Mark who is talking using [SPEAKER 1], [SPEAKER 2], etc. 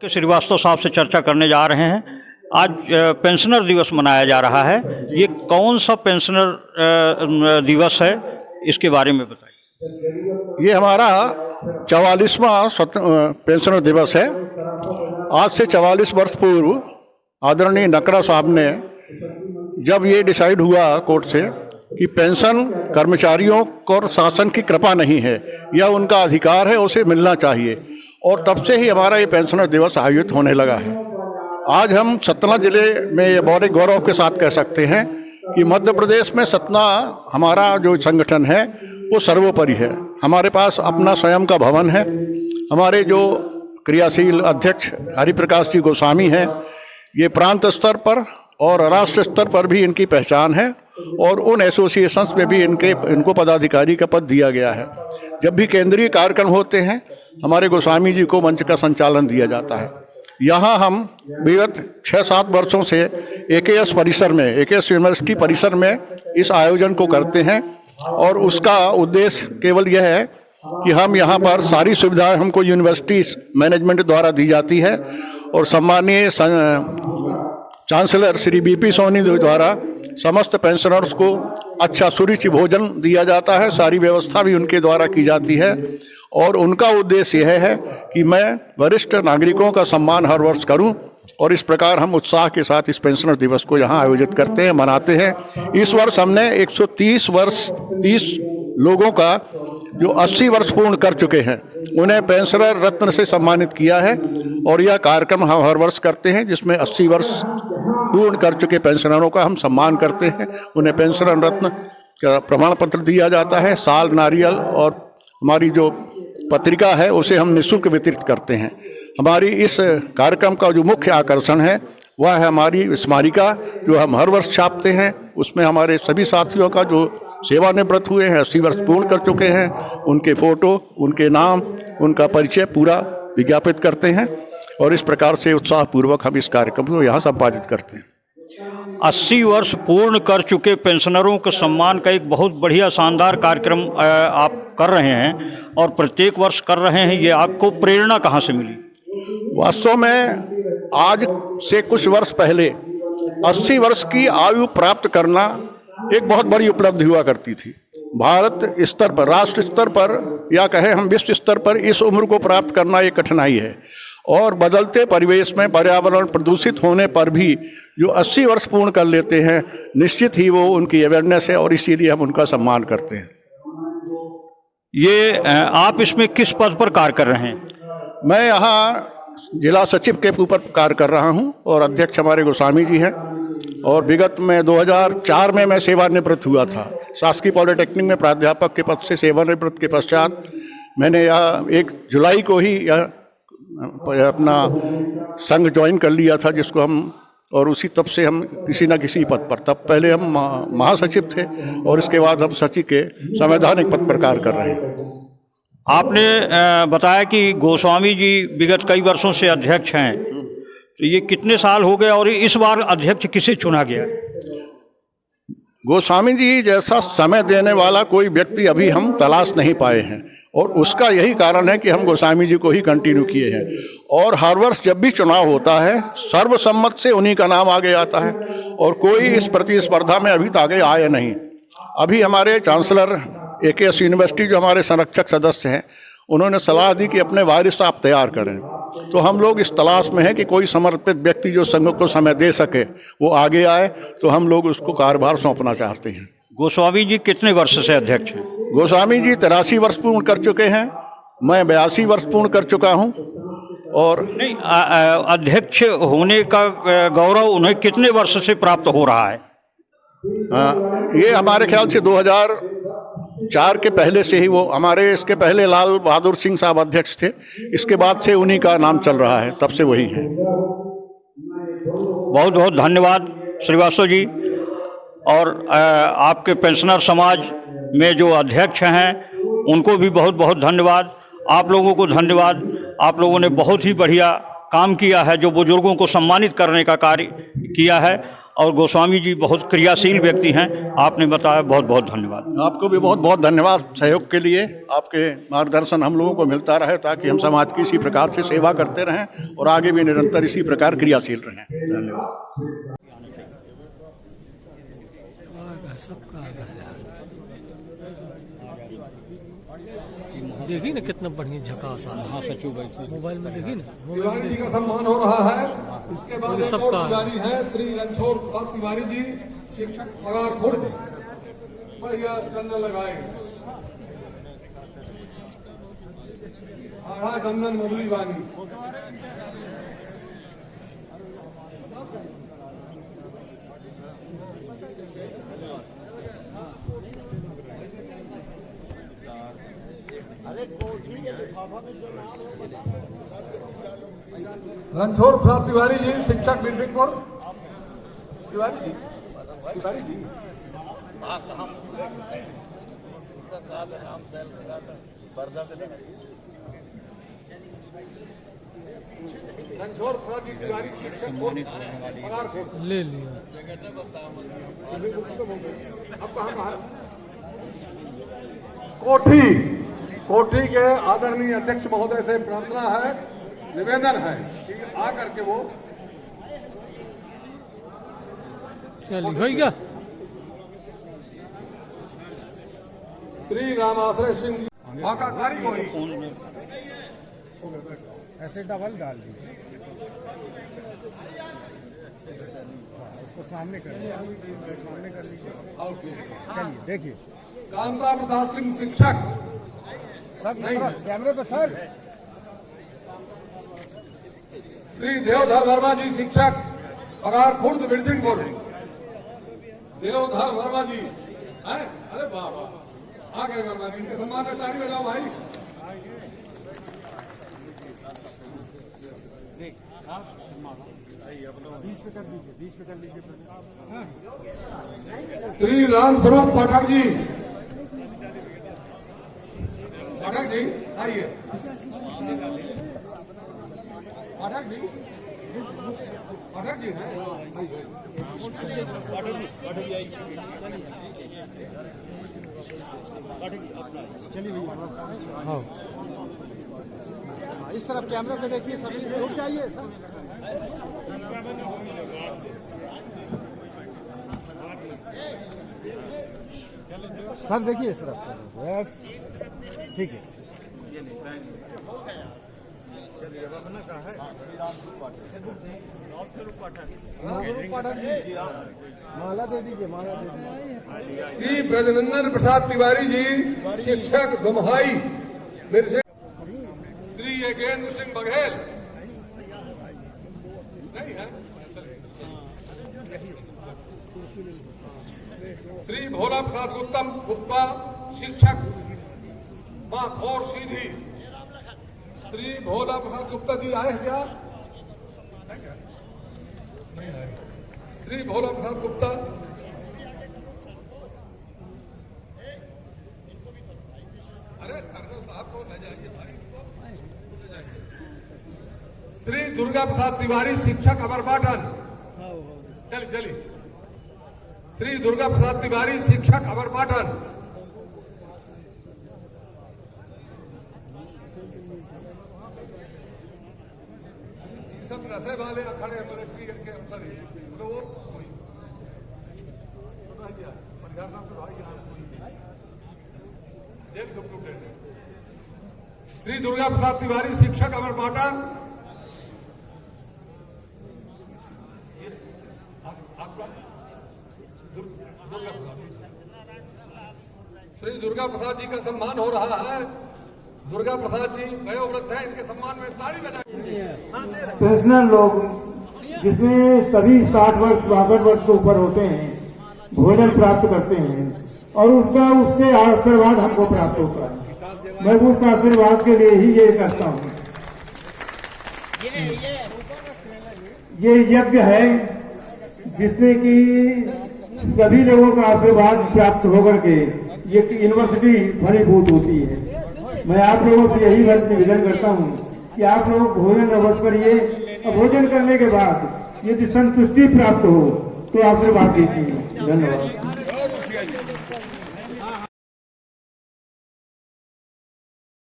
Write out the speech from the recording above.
[SPEAKER 1] के श्रीवास्तव साहब से चर्चा करने जा रहे हैं। आज पेंशनर दिवस मनाया जा रहा है। ये कौन सा पेंशनर दिवस है, इसके बारे में बताइए।
[SPEAKER 2] ये हमारा 44वां पेंशनर दिवस है। आज से 44 वर्ष पूर्व आदरणीय नकरा साहब ने जब ये डिसाइड हुआ कोर्ट से कि पेंशन कर्मचारियों को शासन की कृपा नहीं है, यह उनका अधिकार है, उसे मिलना चाहिए, और तब से ही हमारा ये पेंशनर दिवस आयोजित होने लगा है। आज हम सतना जिले में ये बड़े गौरव के साथ कह सकते हैं कि मध्य प्रदेश में सतना हमारा जो संगठन है वो सर्वोपरि है। हमारे पास अपना स्वयं का भवन है। हमारे जो क्रियाशील अध्यक्ष हरिप्रकाश जी गोस्वामी हैं, ये प्रांत स्तर पर और राष्ट्र स्तर पर भी इनकी पहचान है, और उन एसोसिएशंस में भी इनको पदाधिकारी का पद दिया गया है। जब भी केंद्रीय कार्यक्रम होते हैं, हमारे गोस्वामी जी को मंच का संचालन दिया जाता है। यहाँ हम विगत 6-7 वर्षों से एकेएस परिसर में, एकेएस यूनिवर्सिटी परिसर में इस आयोजन को करते हैं, और उसका उद्देश्य केवल यह है कि हम यहाँ पर सारी सुविधाएं हमको यूनिवर्सिटी मैनेजमेंट द्वारा दी जाती है, और सम्मानीय चांसलर श्री बीपी सोनी द्वारा समस्त पेंशनर्स को अच्छा सुरुचि भोजन दिया जाता है। सारी व्यवस्था भी उनके द्वारा की जाती है, और उनका उद्देश्य यह है कि मैं वरिष्ठ नागरिकों का सम्मान हर वर्ष करूं, और इस प्रकार हम उत्साह के साथ इस पेंशनर दिवस को यहाँ आयोजित करते हैं, मनाते हैं। इस वर्ष हमने 130 लोगों का जो 80 वर्ष पूर्ण कर चुके हैं, उन्हें पेंशनर रत्न से सम्मानित किया है, और यह कार्यक्रम हम हर वर्ष करते हैं, जिसमें 80 वर्ष पूर्ण कर चुके पेंशनरों का हम सम्मान करते हैं। उन्हें पेंशनर रत्न का प्रमाण पत्र दिया जाता है, साल, नारियल, और हमारी जो पत्रिका है उसे हम निःशुल्क वितरित करते हैं। हमारी इस कार्यक्रम का जो मुख्य आकर्षण है वह है हमारी स्मारिका, जो हम हर वर्ष छापते हैं। उसमें हमारे सभी साथियों का जो सेवानिवृत्त हुए हैं, 80 वर्ष पूर्ण कर चुके हैं, उनके फोटो, उनके नाम, उनका परिचय पूरा विज्ञापित करते हैं, और इस प्रकार से उत्साहपूर्वक हम इस कार्यक्रम को यहाँ संपादित करते हैं।
[SPEAKER 1] 80 वर्ष पूर्ण कर चुके पेंशनरों के सम्मान का एक बहुत बढ़िया शानदार कार्यक्रम आप कर रहे हैं, और प्रत्येक वर्ष कर रहे हैं। ये आपको प्रेरणा कहाँ से मिली?
[SPEAKER 2] वास्तव में आज से कुछ वर्ष पहले 80 वर्ष की आयु प्राप्त करना एक बहुत बड़ी उपलब्धि हुआ करती थी। भारत स्तर पर, राष्ट्र स्तर पर, या कहें हम विश्व स्तर पर इस उम्र को प्राप्त करना एक कठिनाई है, और बदलते परिवेश में पर्यावरण प्रदूषित होने पर भी जो 80 वर्ष पूर्ण कर लेते हैं, निश्चित ही वो उनकी अवेयरनेस है, और इसीलिए हम उनका सम्मान करते हैं।
[SPEAKER 1] ये आप इसमें किस पद पर कार्य कर रहे हैं?
[SPEAKER 2] मैं यहाँ जिला सचिव के ऊपर कार्य कर रहा हूँ, और अध्यक्ष हमारे गोस्वामी जी हैं। और विगत में 2004 में मैं सेवानिवृत्त हुआ था। शासकीय पॉलिटेक्निक में प्राध्यापक के पद से सेवानिवृत्त के पश्चात मैंने यह 1 जुलाई को ही अपना संघ ज्वाइन कर लिया था, जिसको हम, और उसी तब से हम किसी न किसी पद पर, तब पहले हम महासचिव थे, और इसके बाद हम सचिव के संवैधानिक पद पर कार्य कर रहे हैं।
[SPEAKER 1] आपने बताया कि गोस्वामी जी विगत कई वर्षों से अध्यक्ष हैं, तो ये कितने साल हो गए, और इस बार अध्यक्ष किसे चुना गया?
[SPEAKER 2] गोस्वामी जी जैसा समय देने वाला कोई व्यक्ति अभी हम तलाश नहीं पाए हैं, और उसका यही कारण है कि हम गोस्वामी जी को ही कंटिन्यू किए हैं। और हर वर्ष जब भी चुनाव होता है, सर्वसम्मत से उन्हीं का नाम आगे आता है, और कोई इस प्रतिस्पर्धा में अभी तक आगे आए नहीं। अभी हमारे चांसलर एकेएस यूनिवर्सिटी जो हमारे संरक्षक सदस्य हैं, उन्होंने सलाह दी कि अपने वारिस आप तैयार करें। तो हम लोग इस तलाश में हैं कि कोई समर्पित व्यक्ति जो संघ को समय दे सके वो आगे आए, तो हम लोग उसको कार्यभार सौंपना चाहते हैं।
[SPEAKER 1] गोस्वामी जी कितने वर्ष से अध्यक्ष हैं?
[SPEAKER 2] गोस्वामी जी 83 वर्ष पूर्ण कर चुके हैं। मैं 82 वर्ष पूर्ण कर चुका हूँ। और
[SPEAKER 1] नहीं, अध्यक्ष होने का गौरव उन्हें कितने वर्ष से प्राप्त हो रहा है?
[SPEAKER 2] ये हमारे ख्याल से 2004 के पहले से ही, वो हमारे इसके पहले लाल बहादुर सिंह साहब अध्यक्ष थे, इसके बाद से उन्हीं का नाम चल रहा है, तब से वही है।
[SPEAKER 1] बहुत बहुत धन्यवाद श्रीवास्तव जी। और आपके पेंशनर समाज में जो अध्यक्ष हैं उनको भी बहुत बहुत धन्यवाद। आप लोगों को धन्यवाद। आप लोगों ने बहुत ही बढ़िया काम किया है, जो बुजुर्गों को सम्मानित करने का कार्य किया है। और गोस्वामी जी बहुत क्रियाशील व्यक्ति हैं। आपने बताया, बहुत बहुत धन्यवाद।
[SPEAKER 2] आपको भी बहुत बहुत धन्यवाद सहयोग के लिए। आपके मार्गदर्शन हम लोगों को मिलता रहे ताकि हम समाज की इसी प्रकार से सेवा करते रहें और आगे भी निरंतर इसी प्रकार क्रियाशील रहें। धन्यवाद।
[SPEAKER 3] देखी ना कितना बढ़िया झकास आ रहा है। मोबाइल में देखी ना,
[SPEAKER 4] तिवारी जी का सम्मान हो रहा है। इसके बाद एक और तिवारी है, श्री रणछोड़ प्रसाद तिवारी जी, शिक्षक पगार खुर्द। बढ़िया चंदन लगाए। आढ़ा गंदन मधुरी वानी। रणछोड़ प्रसाद तिवारी जी, शिक्षक बिल्डिंगपुर। तिवारी जी, तिवारी जी, रणछोड़ प्रसाद जी तिवारी, शिक्षक पगार खुर्द।
[SPEAKER 3] ले लिया।
[SPEAKER 4] अब कहाँ है? कोठी के आदरणीय अध्यक्ष महोदय से प्रार्थना है, निवेदन है कि आकर के वो
[SPEAKER 3] चलिए भैया।
[SPEAKER 4] श्री रामाश्रय सिंह जी कारी को ही
[SPEAKER 5] ऐसे डबल डाल दीजिए, इसको सामने कर लीजिए, सामने कर लीजिए। चलिए देखिए,
[SPEAKER 4] कांता प्रसाद सिंह शिक्षक।
[SPEAKER 5] सर कैमरे पे सर।
[SPEAKER 4] श्री देवधर वर्मा जी, शिक्षक पगार खुर्द बिरसिंहपुर। देवधर वर्मा जी हैं? अरे वाह वाह, आ गए वर्मा जी। इनके सम्मान में ताली बजाओ भाई। श्री राम स्वरूप पाठक जी, पाठक जी आइए। पाठक जी, पाठक जी हैं? आइए।
[SPEAKER 5] हाँ, इस तरफ कैमरे पे देखिए, सभी रुक जाइए सर। सर देखिए इस तरफ, बस ठीक है। माला दे दीजिए, माला दे दीजिए।
[SPEAKER 4] श्री ब्रजनंदन प्रसाद तिवारी जी, शिक्षक दुम्हाई। श्री योगेंद्र सिंह बघेल नहीं है? श्री भोला प्रसाद गुप्ता, शिक्षक माथौर सीधी। श्री भोला प्रसाद गुप्ता जी आए हैं क्या? नहीं आए। श्री भोला प्रसाद गुप्ता, अरे कर्नल साहब को ले जाइए भाई, इनको ले जाइए। श्री दुर्गा प्रसाद तिवारी, शिक्षक अमरपाटन। चलिए। श्री दुर्गा प्रसाद तिवारी, शिक्षक अमरपाटन। ये सब रसे वाले खड़े मिलिट्री के अफसर ही, तो वो कोई परिवार नाम के भाई यहाँ कोई जेल सुप्रिंटेंडेंट। श्री दुर्गा प्रसाद तिवारी, शिक्षक अमरपाटन। आपका दुर्गा प्रसाद, श्री दुर्गा प्रसाद जी का सम्मान हो रहा है। दुर्गा प्रसाद जी वयोवृद्ध है, इनके सम्मान में ताली बजाइए।
[SPEAKER 6] पेंशनर लोग जिसमें सभी 60 वर्ष 62 वर्ष के ऊपर होते हैं, भोजन प्राप्त करते हैं और उससे आशीर्वाद हमको प्राप्त होता है। मैं उस आशीर्वाद के लिए ही ये करता हूँ। ये यज्ञ है जिसमें कि सभी लोगों का आशीर्वाद प्राप्त होकर के ये यूनिवर्सिटी फलीभूत होती है। मैं आप लोगों से यही निवेदन करता हूँ कि आप लोग भोजन अवश्य करिए और भोजन करने के बाद यदि संतुष्टि प्राप्त हो तो आशीर्वाद दीजिए। धन्यवाद।